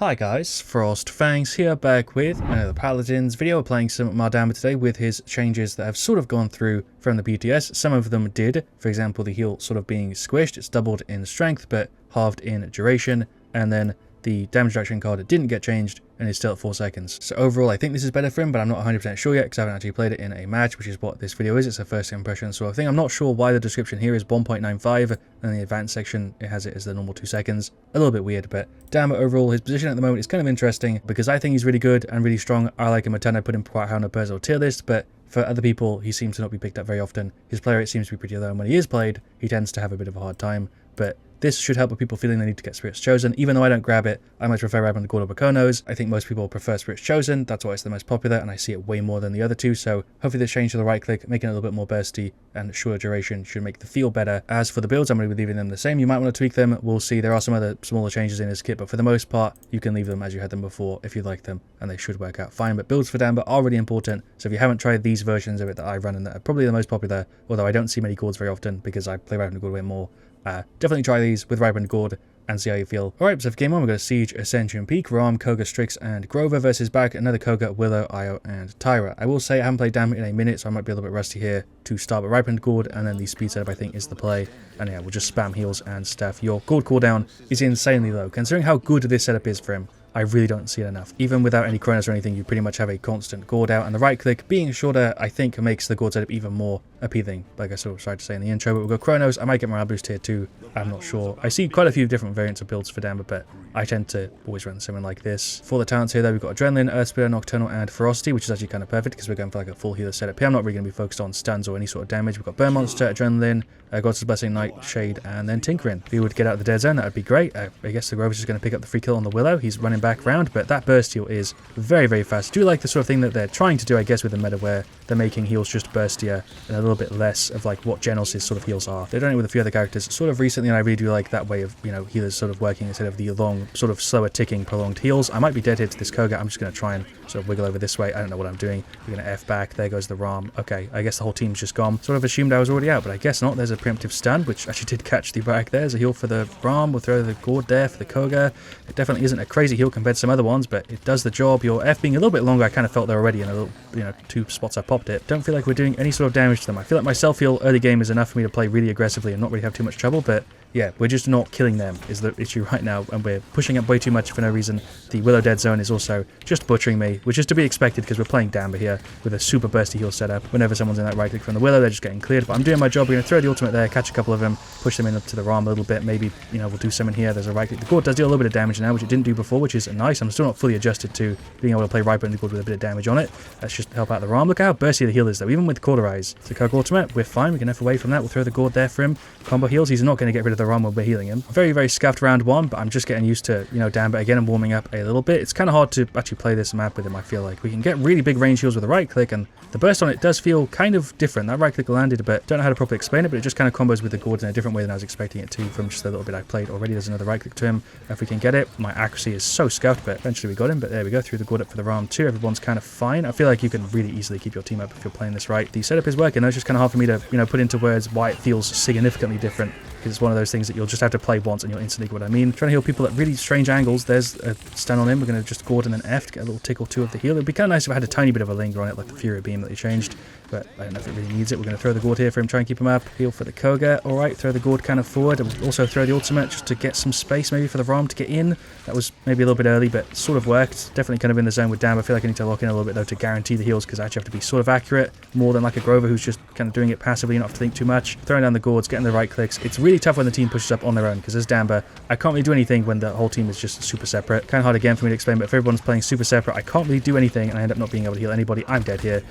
Hi guys, FrostFangs here, back with another Paladins video, playing some Mal'Damba today with his changes that have sort of gone through from the BTS. Some of them did, for example the heal sort of being squished, it's doubled in strength but halved in duration, and then the damage reduction card didn't get changed and is still at 4 seconds. So overall I think this is better for him, but I'm not 100% sure yet because I haven't actually played it in a match, which is what this video is. It's a first impression sort of thing. I'm not sure why the description here is 1.95 and in the advanced section it has it as the normal 2 seconds. A little bit weird, but Damba overall, his position at the moment is kind of interesting because I think he's really good and really strong. I like him a ton. I put him quite high on a personal tier list, but for other people he seems to not be picked up very often. His play rate seems to be pretty low, and when he is played he tends to have a bit of a hard time, but this should help with people feeling they need to get Spirits Chosen. Even though I don't grab it, I much prefer Raven Gold over Konos. I think most people prefer Spirits Chosen, that's why it's the most popular, and I see it way more than the other two, so hopefully this change to the right click, making it a little bit more bursty and shorter duration, should make the feel better. As for the builds, I'm going to be leaving them the same. You might want to tweak them, we'll see. There are some other smaller changes in his kit, but for the most part, you can leave them as you had them before if you like them, and they should work out fine. But builds for Damba are really important, so if you haven't tried these versions of it that I run and that are probably the most popular, although I don't see many cords very often because I play Raven Gold way more, definitely try these with Ripe and Gourd and see how you feel. Alright, so for game 1 we've got Siege, Ascension, Peak, Ram, Koga, Strix, and Grover versus back another Koga, Willow, Io, and Tyra. I will say I haven't played Damba in a minute, so I might be a little bit rusty here to start with Ripe and Gourd, and then the speed setup I think is the play. And yeah, we'll just spam heals and stuff. Your Gourd cooldown is insanely low. Considering how good this setup is for him, I really don't see it enough. Even without any Chronos or anything, you pretty much have a constant Gourd out, and the right click being shorter I think makes the Gourd setup even more appealing, like I sort of tried to say in the intro. But we'll go Chronos. I might get Morale Boost here too, I'm not sure. I see quite a few different variants of builds for Damba, but I tend to always run something like this. For the talents here though, we've got Adrenaline, Earthsplitter, Nocturnal, and Ferocity, which is actually kind of perfect because we're going for like a full healer setup here. I'm not really going to be focused on stuns or any sort of damage. We've got Burn Monster, Adrenaline, God's Blessing, Nightshade, and then Tinkering. If he would get out of the dead zone, that would be great. I guess the Grover's just going to pick up the free kill on the Willow. He's running back round, but that burst heal is very, very fast. I do like the sort of thing that they're trying to do, I guess, with the meta where they're making heals just burstier and a little bit less of like what Genos' sort of heals are. They've done it with a few other characters sort of recently, and I really do like that way of, you know, healers sort of working instead of the long, sort of slower ticking, prolonged heals. I might be dead here to this Koga. I'm just going to try and sort of wiggle over this way. I don't know what I'm doing. We're going to F back. There goes the Ram. Okay, I guess the whole team's just gone. Sort of assumed I was already out, but I guess not. There's a preemptive stun, which actually did catch the back there. There's a heal for the Ram. We'll throw the Gourd there for the Koga. It definitely isn't a crazy heal compared to some other ones, but it does the job. Your F being a little bit longer, I kind of felt there already in a little, you know, 2 spots I popped it. Don't feel like we're doing any sort of damage to them. I feel like my self-heal early game is enough for me to play really aggressively and not really have too much trouble, but yeah, we're just not killing them is the issue right now, and we're pushing up way too much for no reason. The Willow dead zone is also just butchering me, which is to be expected because we're playing Damba here with a super bursty heal setup. Whenever someone's in that right click from the Willow, they're just getting cleared, but I'm doing my job. We're going to throw the ultimate there, catch a couple of them, push them in up to the Ram a little bit, maybe, you know, we'll do some in here. There's a right click. The Gourd does do a little bit of damage now, which it didn't do before, which is nice. I'm still not fully adjusted to being able to play Ripe and Gourd with a bit of damage on it. Let's just help out the Ram. Look how bursty the heal is though, even with Cauterize. So Koga ultimate, we're fine, we can F away from that. We'll throw the Gourd there for him. Combo heals, he's not going to get rid of the Ram when we're healing him. Very, very scuffed round 1, but I'm just getting used to, you know, Damba again and warming up a little bit. It's kind of hard to actually play this map with him, I feel like. We can get really big range heals with the right click, and the burst on it does feel kind of different. That right click landed a bit. Don't know how to properly explain it, but it just kind of combos with the Gourd in a different way than I was expecting it to from just a little bit I played already. There's another right click to him. If we can get it, my accuracy is so scuffed, but eventually we got him. But there we go, through the Gourd up for the Ram too. Everyone's kind of fine. I feel like you can really easily keep your team up if you're playing this right. The setup is working. It's just kind of hard for me to, you know, put into words why it feels significantly different, because it's one of those things that you'll just have to play once and you'll instantly get what I mean. Trying to heal people at really strange angles. There's a stun on him. We're going to just Gourd and then F to get a little tick or two of the heal. It'd be kind of nice if I had a tiny bit of a linger on it, like the Fury Beam that they changed, but I don't know if it really needs it. We're going to throw the Gourd here for him, try and keep him up. Heal for the Koga. Alright, throw the Gourd kind of forward. We'll also throw the ultimate just to get some space maybe for the Ram to get in. That was maybe a little bit early, but sort of worked. Definitely kind of in the zone with Damba. I feel like I need to lock in a little bit though to guarantee the heals, because I actually have to be sort of accurate, more than like a Grover who's just kind of doing it passively. You don't have to think too much. Throwing down the Gourds, getting the right clicks. It's really tough when the team pushes up on their own, because as Damba, I can't really do anything when the whole team is just super separate. Kind of hard again for me to explain, but if everyone's playing super separate, I can't really do anything, and I end up not being able to heal anybody. I'm dead here.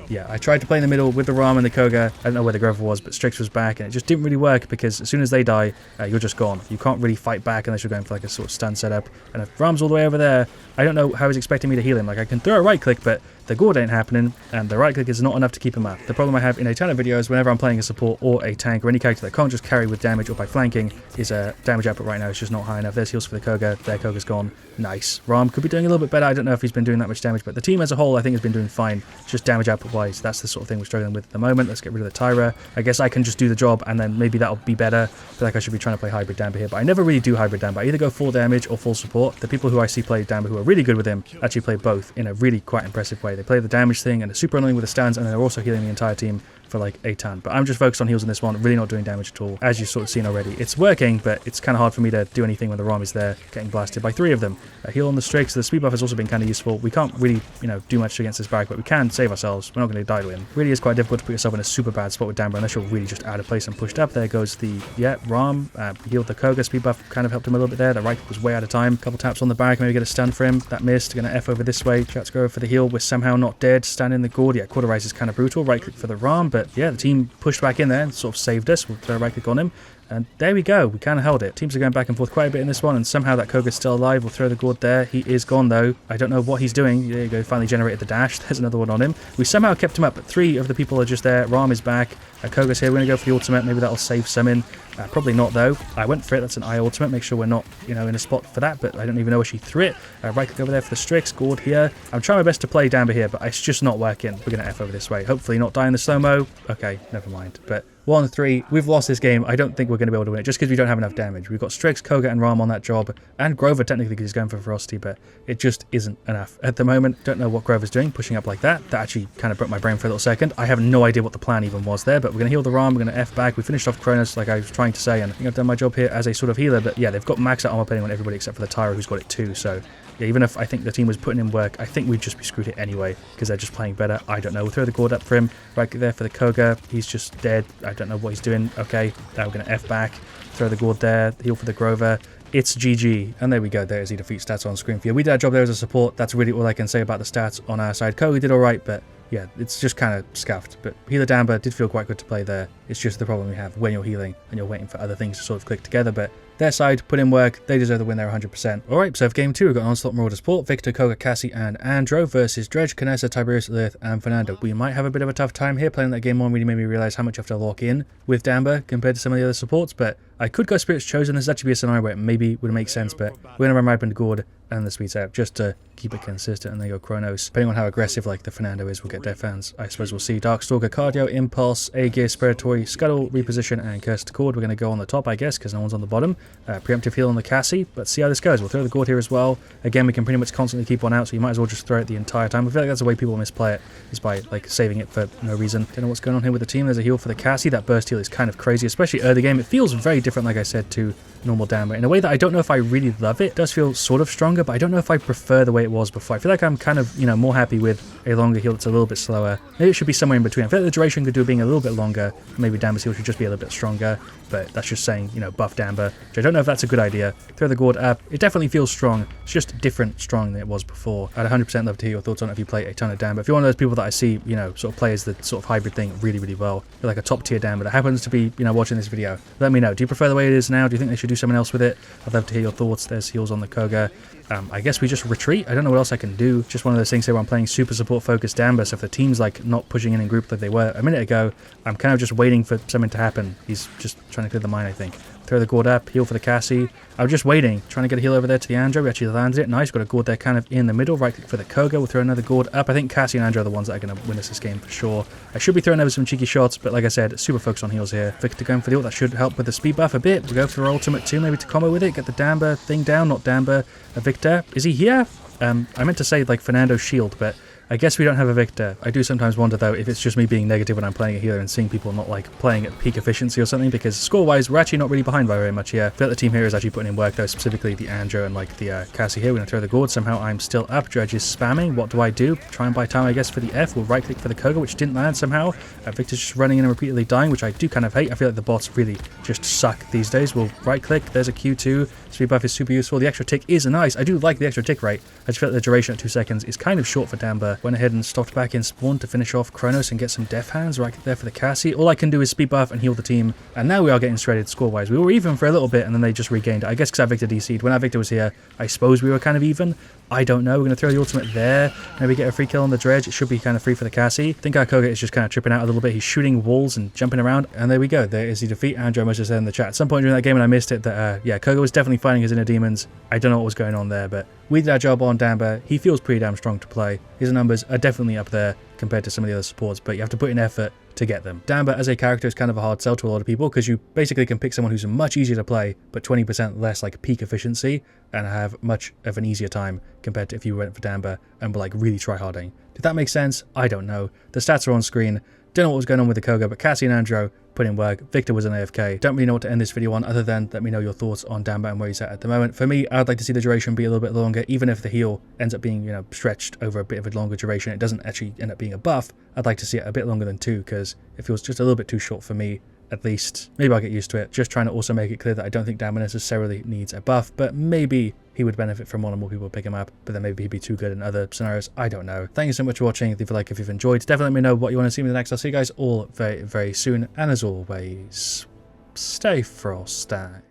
Yeah, I tried to play in the middle with the Ram and the Koga. I don't know where the Grover was, but Strix was back, and it just didn't really work, because as soon as they die, you're just gone. You can't really fight back unless you're going for like a sort of stun setup, and if Ram's all the way over there, I don't know how he's expecting me to heal him. Like, I can throw a right click, but the Gourd ain't happening, and the right click is not enough to keep him up. The problem I have in a ton of videos whenever I'm playing a support or a tank or any character that can't just carry with with damage or by flanking, his damage output right now is just not high enough. There's heals for the Koga. Their Koga's gone. Nice. Ram could be doing a little bit better. I don't know if he's been doing that much damage, but the team as a whole I think has been doing fine. Just damage output wise, that's the sort of thing we're struggling with at the moment. Let's get rid of the Tyra. I guess I can just do the job and then maybe that'll be better. I feel like I should be trying to play hybrid Damba here, but I never really do hybrid Damba. I either go full damage or full support. The people who I see play Damba who are really good with him actually play both in a really quite impressive way. They play the damage thing and are super annoying with the stands, and they're also healing the entire team for like a ton. But I'm just focused on heals in this one, really not doing damage at all, as you've sort of seen already. It's working, but it's kind of hard for me to do anything when the Ram is there, getting blasted by 3 of them. A heal on the Strix, the speed buff has also been kind of useful. We can't really, do much against this barrack, but we can save ourselves. We're not going to die to him. Really is quite difficult to put yourself in a super bad spot with Damba unless you're really just out of place and pushed up. There goes the, Ram, healed the Koga, speed buff kind of helped him a little bit there. The right was way out of time. Couple taps on the barrack, maybe get a stun for him. That missed. Gonna F over this way. Try to go for the heal. We're somehow not dead. Stand in the gourd. Yeah, quarter rise is kind of brutal. Right click for the Ram, but yeah, the team pushed back in there and sort of saved us. We'll throw a right click on him. And there we go, we kind of held it. Teams are going back and forth quite a bit in this one, and somehow that Koga's still alive. We'll throw the gourd there. He is gone though. I don't know what he's doing. There you go, finally generated the dash. There's another one on him. We somehow kept him up, but 3 of the people are just there. Ram is back. Koga's here. We're going to go for the ultimate. Maybe that'll save summon. Probably not though. I went for it. That's an I ultimate. Make sure we're not, in a spot for that, but I don't even know where she threw it. Right click over there for the Strix. Gourd here. I'm trying my best to play Damba here, but it's just not working. We're going to F over this way. Hopefully not die in the slow-mo. Okay, never mind. But 1-3, we've lost this game. I don't think we're going to be able to win it just because we don't have enough damage. We've got Strix, Koga and Ram on that job, and Grover technically because he's going for Ferocity, but it just isn't enough at the moment. Don't know what Grover's doing, pushing up like that. That actually kind of broke my brain for a little second. I have no idea what the plan even was there, but we're going to heal the Ram, we're going to F back. We finished off Kronos like I was trying to say, and I think I've done my job here as a sort of healer, but yeah, they've got max out armor plating on everybody except for the Tyra who's got it too, so yeah, even if I think the team was putting in work, I think we'd just be screwed it anyway because they're just playing better. I don't know. We'll throw the gourd up for him. Right there for the Koga. He's just dead. I don't know what he's doing. Okay, now we're going to F back. Throw the gourd there. Heal for the Grover. It's GG. And there we go. There's the defeat stats on screen for you. We did our job there as a support. That's really all I can say about the stats on our side. Koga did alright, but yeah, it's just kind of scuffed. But Healer Damba did feel quite good to play there. It's just the problem we have when you're healing and you're waiting for other things to sort of click together. But their side put in work. They deserve the win there 100%. Alright, so for game 2, we've got Onslaught, Marauder Support, Victor, Koga, Cassie, and Andro versus Dredge, Canessa, Tiberius, Lilith, and Fernando. We might have a bit of a tough time here. Playing that game on really made me realize how much you have to lock in with Damba compared to some of the other supports, but I could go Spirits Chosen. There's actually be a scenario where it maybe would make sense, but we're going to run Ripened Gourd and the Sweets out just to keep it consistent, and there you go Kronos. Depending on how aggressive like the Fernando is, we'll get Death Fans. I suppose we'll see Darkstalker, Cardio, Impulse, A-Gear, Spiritory, Scuttle, Reposition, and Cursed Cord. We're going to go on the top, I guess, because no one's on the bottom. Preemptive Heal on the Cassie, but see how this goes. We'll throw the Gourd here as well. Again, we can pretty much constantly keep one out, so you might as well just throw it the entire time. I feel like that's the way people misplay it, is by like saving it for no reason. Don't know what's going on here with the team. There's a heal for the Cassie. That burst heal is kind of crazy, especially early game. It feels very different, like I said, to normal Damba in a way that I don't know if I really love it. It does feel sort of stronger, but I don't know if I prefer the way it was before. I feel like I'm kind of, more happy with a longer heal that's a little bit slower. Maybe it should be somewhere in between. I feel like the duration could do being a little bit longer. Maybe Damba's heal should just be a little bit stronger, but that's just saying, buff Damba, which I don't know if that's a good idea. Throw the Gourd up. It definitely feels strong. It's just different strong than it was before. I'd 100% love to hear your thoughts on it if you play a ton of Damba. If you're one of those people that I see, sort of plays the sort of hybrid thing really, really well, you're like a top tier Damba that happens to be, watching this video, let me know. Do you prefer the way it is now? Do you think they should do something else with it? I'd love to hear your thoughts. There's heals on the Koga. I guess we just retreat. I don't know what else I can do. Just one of those things here where I'm playing super support focused Damba, so if the team's like not pushing in group like they were a minute ago, I'm kind of just waiting for something to happen. He's just trying to clear the mine, I think. Throw the Gourd up, heal for the Cassie. I was just waiting, trying to get a heal over there to the Andro. We actually landed it. Nice, got a Gourd there kind of in the middle. Right click for the Koga. We'll throw another Gourd up. I think Cassie and Andro are the ones that are going to win us this game for sure. I should be throwing over some cheeky shots, but like I said, super focused on heals here. Victor going for the ult. That should help with the speed buff a bit. We'll go for our ultimate too, maybe to combo with it. Get the Damba thing down, not Damba. Victor. Is he here? I meant to say like Fernando's shield, but I guess we don't have a Victor. I do sometimes wonder though if it's just me being negative when I'm playing a healer and seeing people not like playing at peak efficiency or something, because score-wise we're actually not really behind by very much here. I feel like the team here is actually putting in work though, specifically the Andro and like the Cassie here. We're going to throw the Gourd. Somehow I'm still up. Dredge is spamming. What do I do? Try and buy time I guess for the F. We'll right click for the Koga, which didn't land somehow. Victor's just running in and repeatedly dying, which I do kind of hate. I feel like the bots really just suck these days. We'll right click. There's a Q2. Speed buff is super useful. The extra tick is nice. I do like the extra tick rate. I just feel like the duration at 2 seconds is kind of short for Damba. Went ahead and stopped back in spawn to finish off Kronos and get some Death Hands right there for the Cassie. All I can do is speed buff and heal the team, and now we are getting shredded score-wise. We were even for a little bit, and then they just regained it. I guess because our Victor DC'd. When our Victor was here, I suppose we were kind of even, I don't know. We're going to throw the ultimate there. Maybe get a free kill on the dredge. It should be kind of free for the Cassie. I think our Koga is just kind of tripping out a little bit. He's shooting walls and jumping around. And there we go. There is the defeat. Andrew must have said in the chat at some point during that game, and I missed it, that, yeah, Koga was definitely fighting his inner demons. I don't know what was going on there, but we did our job on Damba. He feels pretty damn strong to play. His numbers are definitely up there compared to some of the other supports, but you have to put in effort to get them. Damba as a character is kind of a hard sell to a lot of people because you basically can pick someone who's much easier to play but 20% less like peak efficiency and have much of an easier time compared to if you went for Damba and were like really tryharding. Did that make sense? I don't know. The stats are on screen. Don't know what was going on with the Koga, but Cassie and Andro put in work. Victor was an AFK. Don't really know what to end this video on other than let me know your thoughts on Damba and where he's at the moment. For me, I'd like to see the duration be a little bit longer, even if the heal ends up being, you know, stretched over a bit of a longer duration. It doesn't actually end up being a buff. I'd like to see it a bit longer than 2 because it feels just a little bit too short for me, at least. Maybe I'll get used to it. Just trying to also make it clear that I don't think Damba necessarily needs a buff, but maybe he would benefit from one or more people pick him up, but then maybe he'd be too good in other scenarios. I don't know. Thank you so much for watching. Leave a like if you've enjoyed. Definitely let me know what you want to see me next. I'll see you guys all very, very soon. And as always, stay frosty.